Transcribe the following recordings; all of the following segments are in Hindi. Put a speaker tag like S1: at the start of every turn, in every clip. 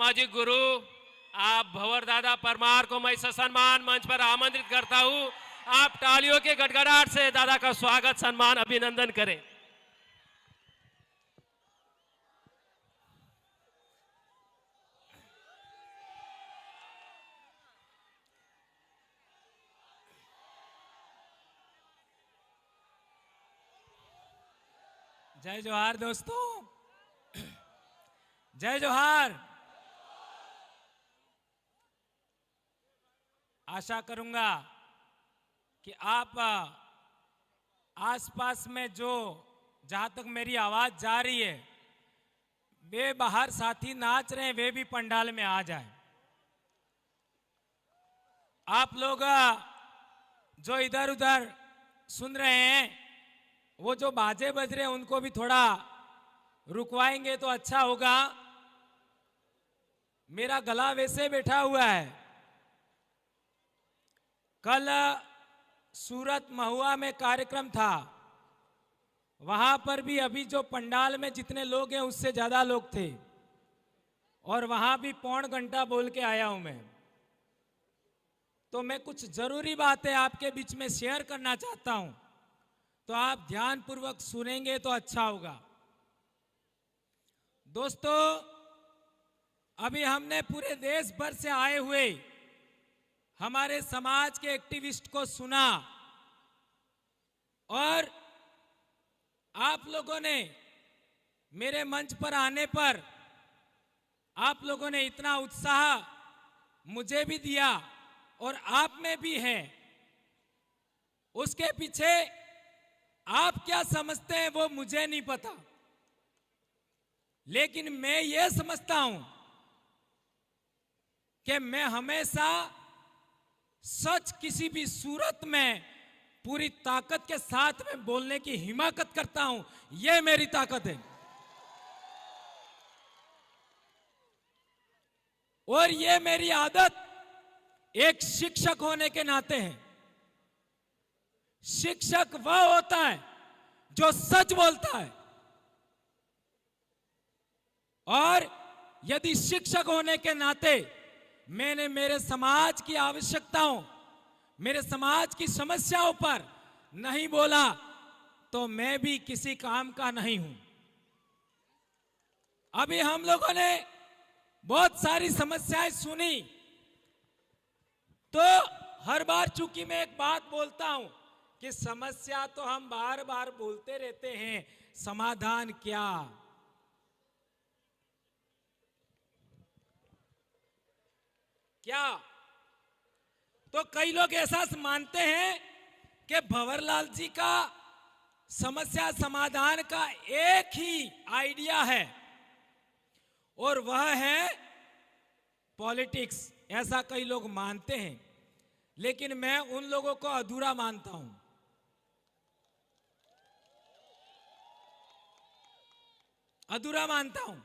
S1: सामाजिक गुरु आप भंवर दादा परमार को मैं ससम्मान मंच पर आमंत्रित करता हूं। आप तालियों के गड़गड़ाहट से दादा का स्वागत सम्मान अभिनंदन करें।
S2: जय जोहार दोस्तों, जय जोहार। आशा करूंगा कि आप आसपास में जो जहां तक मेरी आवाज जा रही है वे बाहर साथी नाच रहे हैं वे भी पंडाल में आ जाए। आप लोग जो इधर उधर सुन रहे हैं वो जो बाजे बज रहे हैं उनको भी थोड़ा रुकवाएंगे तो अच्छा होगा। मेरा गला वैसे बैठा हुआ है। कल सूरत महुआ में कार्यक्रम था, वहां पर भी अभी जो पंडाल में जितने लोग हैं उससे ज्यादा लोग थे और वहां भी पौन घंटा बोल के आया हूं मैं। तो मैं कुछ जरूरी बातें आपके बीच में शेयर करना चाहता हूं, तो आप ध्यानपूर्वक सुनेंगे तो अच्छा होगा। दोस्तों, अभी हमने पूरे देश भर से आए हुए हमारे समाज के एक्टिविस्ट को सुना और आप लोगों ने मेरे मंच पर आने पर आप लोगों ने इतना उत्साह मुझे भी दिया और आप में भी है। उसके पीछे आप क्या समझते हैं वो मुझे नहीं पता, लेकिन मैं ये समझता हूं कि मैं हमेशा सच किसी भी सूरत में पूरी ताकत के साथ में बोलने की हिम्मत करता हूं। यह मेरी ताकत है और यह मेरी आदत एक शिक्षक होने के नाते है। शिक्षक वह होता है जो सच बोलता है और यदि शिक्षक होने के नाते मैंने मेरे समाज की आवश्यकताओं, मेरे समाज की समस्याओं पर नहीं बोला तो मैं भी किसी काम का नहीं हूं। अभी हम लोगों ने बहुत सारी समस्याएं सुनी, तो हर बार चूंकि मैं एक बात बोलता हूं कि समस्या तो हम बार बार बोलते रहते हैं, समाधान क्या। क्या तो कई लोग ऐसा मानते हैं कि भंवरलाल जी का समस्या समाधान का एक ही आइडिया है और वह है पॉलिटिक्स। ऐसा कई लोग मानते हैं, लेकिन मैं उन लोगों को अधूरा मानता हूं। अधूरा मानता हूं।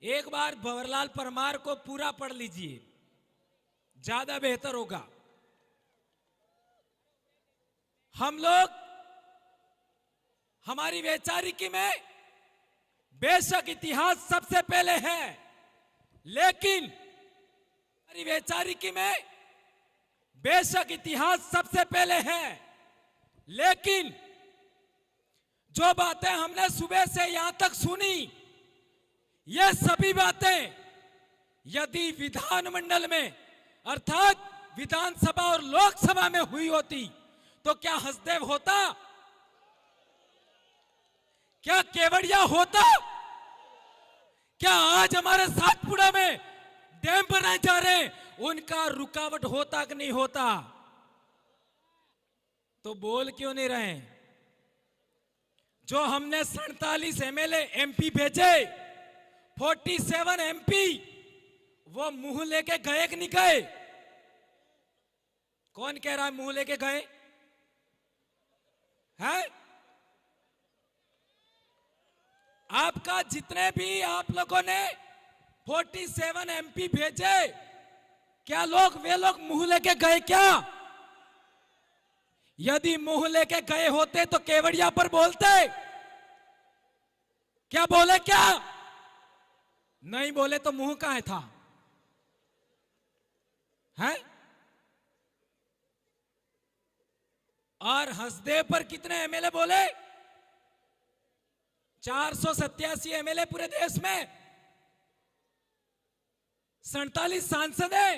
S2: एक बार भंवरलाल परमार को पूरा पढ़ लीजिए, ज्यादा बेहतर होगा। हम लोग हमारी वैचारिकी में बेशक इतिहास सबसे पहले है, लेकिन हमारी वैचारिकी में बेशक इतिहास सबसे पहले है, लेकिन जो बातें हमने सुबह से यहां तक सुनी, ये सभी बातें यदि विधानमंडल में अर्थात विधानसभा और लोकसभा में हुई होती तो क्या हसदेव होता, क्या केवड़िया होता, क्या आज हमारे सातपुड़ा में डैम बनाए जा रहे हैं उनका रुकावट होता कि नहीं होता। तो बोल क्यों नहीं रहे? जो हमने 47 एमएलए एमपी भेजे, 47 एमपी, वो मुंह लेके गए कि नहीं गए? कौन कह रहा है मुंह लेके गए हैं? आपका जितने भी आप लोगों ने 47 एमपी भेजे, क्या वे लोग मुंह लेके गए क्या? यदि मुंह लेके गए होते तो केवड़िया पर बोलते, क्या बोले क्या? नहीं बोले तो मुंह कहाँ था? हैं? और हंसदेव पर कितने एमएलए बोले? 487 एमएलए पूरे देश में, 47 सांसद है।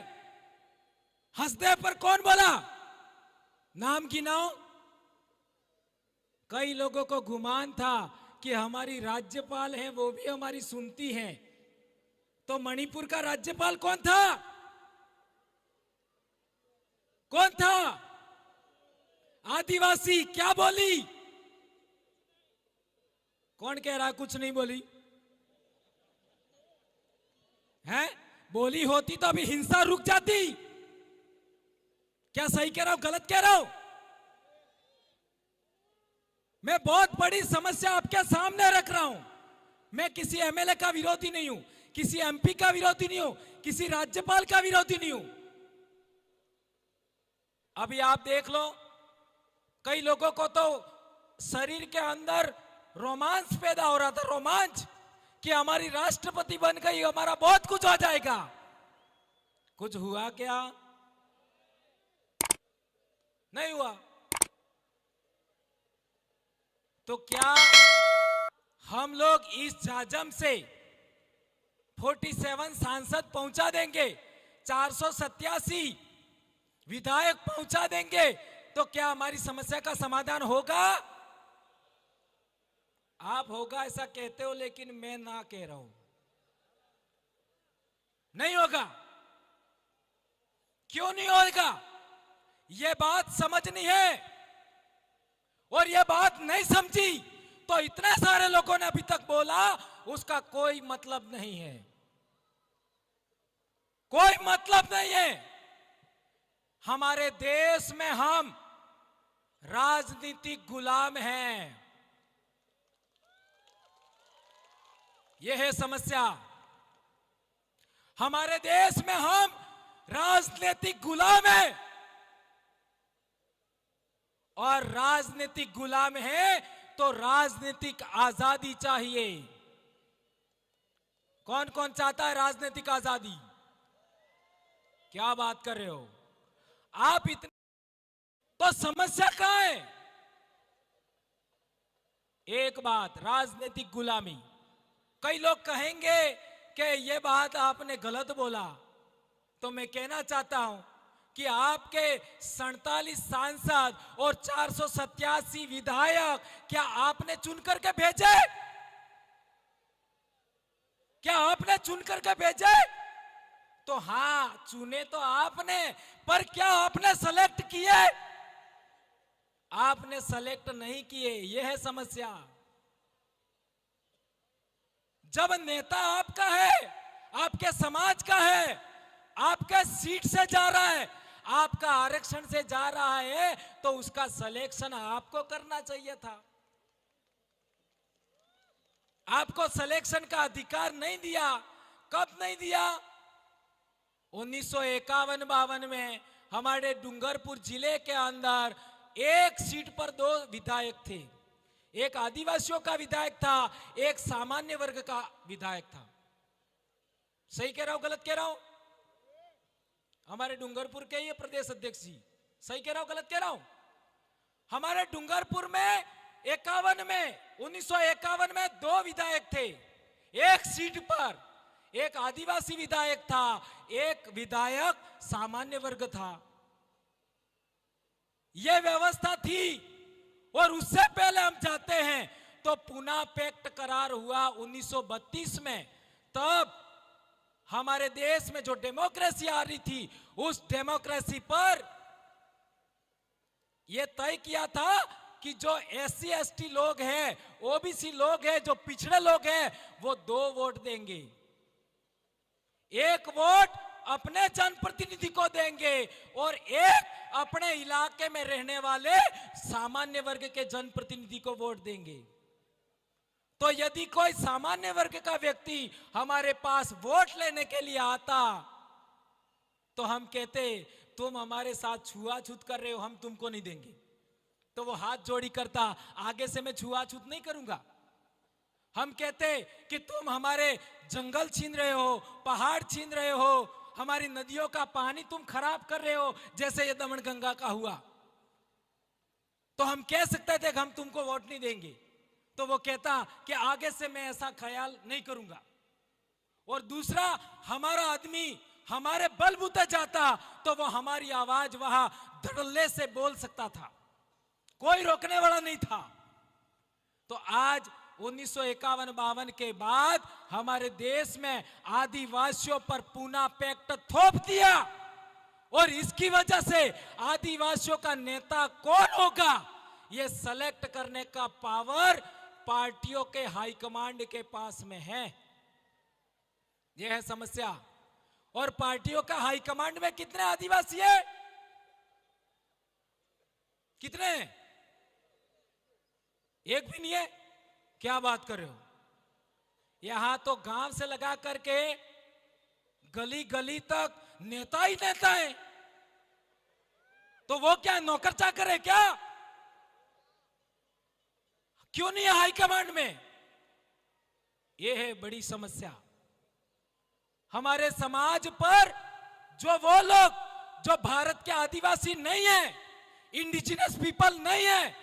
S2: हंसदेव पर कौन बोला? नाम गिनाओ। कई लोगों को गुमान था कि हमारी राज्यपाल है, वो भी हमारी सुनती है। तो मणिपुर का राज्यपाल कौन था? कौन था? आदिवासी। क्या बोली? कौन कह रहा कुछ नहीं बोली? है? बोली होती तो अभी हिंसा रुक जाती। क्या सही कह रहा हूं, गलत कह रहा हूं? मैं बहुत बड़ी समस्या आपके सामने रख रहा हूं। मैं किसी एमएलए का विरोधी नहीं हूं, किसी एमपी का विरोधी नहीं हूं, किसी राज्यपाल का विरोधी नहीं हूं। अभी आप देख लो, कई लोगों को तो शरीर के अंदर रोमांच पैदा हो रहा था, रोमांच, कि हमारी राष्ट्रपति बन गई, हमारा बहुत कुछ हो जाएगा। कुछ हुआ क्या? नहीं हुआ। तो क्या हम लोग इस झाझम से 47 सांसद पहुंचा देंगे, 487 विधायक पहुंचा देंगे, तो क्या हमारी समस्या का समाधान होगा? आप होगा ऐसा कहते हो, लेकिन मैं ना कह रहा हूं, नहीं होगा। क्यों नहीं होगा? यह बात समझनी है, और यह बात नहीं समझी तो इतने सारे लोगों ने अभी तक बोला, उसका कोई मतलब नहीं है, कोई मतलब नहीं है। हमारे देश में हम राजनीतिक गुलाम हैं, यह है समस्या। हमारे देश में हम राजनीतिक गुलाम हैं, और राजनीतिक गुलाम है तो राजनीतिक आजादी चाहिए। कौन कौन चाहता है राजनीतिक आजादी? क्या बात कर रहे हो आप? इतने तो समस्या कहां है? एक बात, राजनीतिक गुलामी। कई लोग कहेंगे कि यह बात आपने गलत बोला, तो मैं कहना चाहता हूं कि आपके 47 सांसद और 487 विधायक क्या आपने चुन करके भेजे? क्या आपने चुन करके भेजे? तो हां, चुने तो आपने, पर क्या आपने सेलेक्ट किए? आपने सेलेक्ट नहीं किए, यह है समस्या। जब नेता आपका है, आपके समाज का है, आपके सीट से जा रहा है, आपका आरक्षण से जा रहा है, तो उसका सिलेक्शन आपको करना चाहिए था। आपको सिलेक्शन का अधिकार नहीं दिया। कब नहीं दिया? 1951-52 में हमारे डूंगरपुर जिले के अंदर एक सीट पर 2 विधायक थे। एक आदिवासियों का विधायक था, एक सामान्य वर्ग का विधायक था। सही कह रहा हूं, गलत कह रहा हूं? हमारे डूंगरपुर के ये प्रदेश अध्यक्ष जी, सही कह रहा हूं, गलत कह रहा हूं? हमारे डूंगरपुर में 1951 में 2 विधायक थे, एक सीट पर। एक आदिवासी विधायक था, एक विधायक सामान्य वर्ग था। यह व्यवस्था थी। और उससे पहले हम जाते हैं तो पुना पैक्ट करार हुआ 1932 में। तब हमारे देश में जो डेमोक्रेसी आ रही थी, उस डेमोक्रेसी पर यह तय किया था कि जो SC ST लोग हैं, OBC लोग हैं, जो पिछड़े लोग हैं, वो 2 वोट देंगे। एक वोट अपने जनप्रतिनिधि को देंगे और एक अपने इलाके में रहने वाले सामान्य वर्ग के जनप्रतिनिधि को वोट देंगे। तो यदि कोई सामान्य वर्ग का व्यक्ति हमारे पास वोट लेने के लिए आता, तो हम कहते तुम हमारे साथ छुआछूत कर रहे हो, हम तुमको नहीं देंगे। तो वो हाथ जोड़ी करता, आगे से मैं छुआछूत नहीं करूंगा। हम कहते कि तुम हमारे जंगल छीन रहे हो, पहाड़ छीन रहे हो, हमारी नदियों का पानी तुम खराब कर रहे हो, जैसे ये दमनगंगा का हुआ, तो हम कह सकते थे कि हम तुमको वोट नहीं देंगे। तो वो कहता कि आगे से मैं ऐसा ख्याल नहीं करूंगा। और दूसरा, हमारा आदमी हमारे बलबूते जाता तो वो हमारी आवाज वहां धड़ल्ले से बोल सकता था, कोई रोकने वाला नहीं था। तो आज 1951-52 के बाद हमारे देश में आदिवासियों पर पूना पैक्ट थोप दिया, और इसकी वजह से आदिवासियों का नेता कौन होगा ये सेलेक्ट करने का पावर पार्टियों के हाईकमांड के पास में है। यह है समस्या। और पार्टियों का हाईकमांड में कितने आदिवासी है? कितने? एक भी नहीं है। क्या बात कर रहे हो? यहां तो गांव से लगा करके गली गली तक नेता ही नेता है। तो वो क्या नौकर चाकर है क्या? क्यों नहीं है हाईकमांड में? ये है बड़ी समस्या। हमारे समाज पर जो वो लोग जो भारत के आदिवासी नहीं है, इंडिजिनस पीपल नहीं है,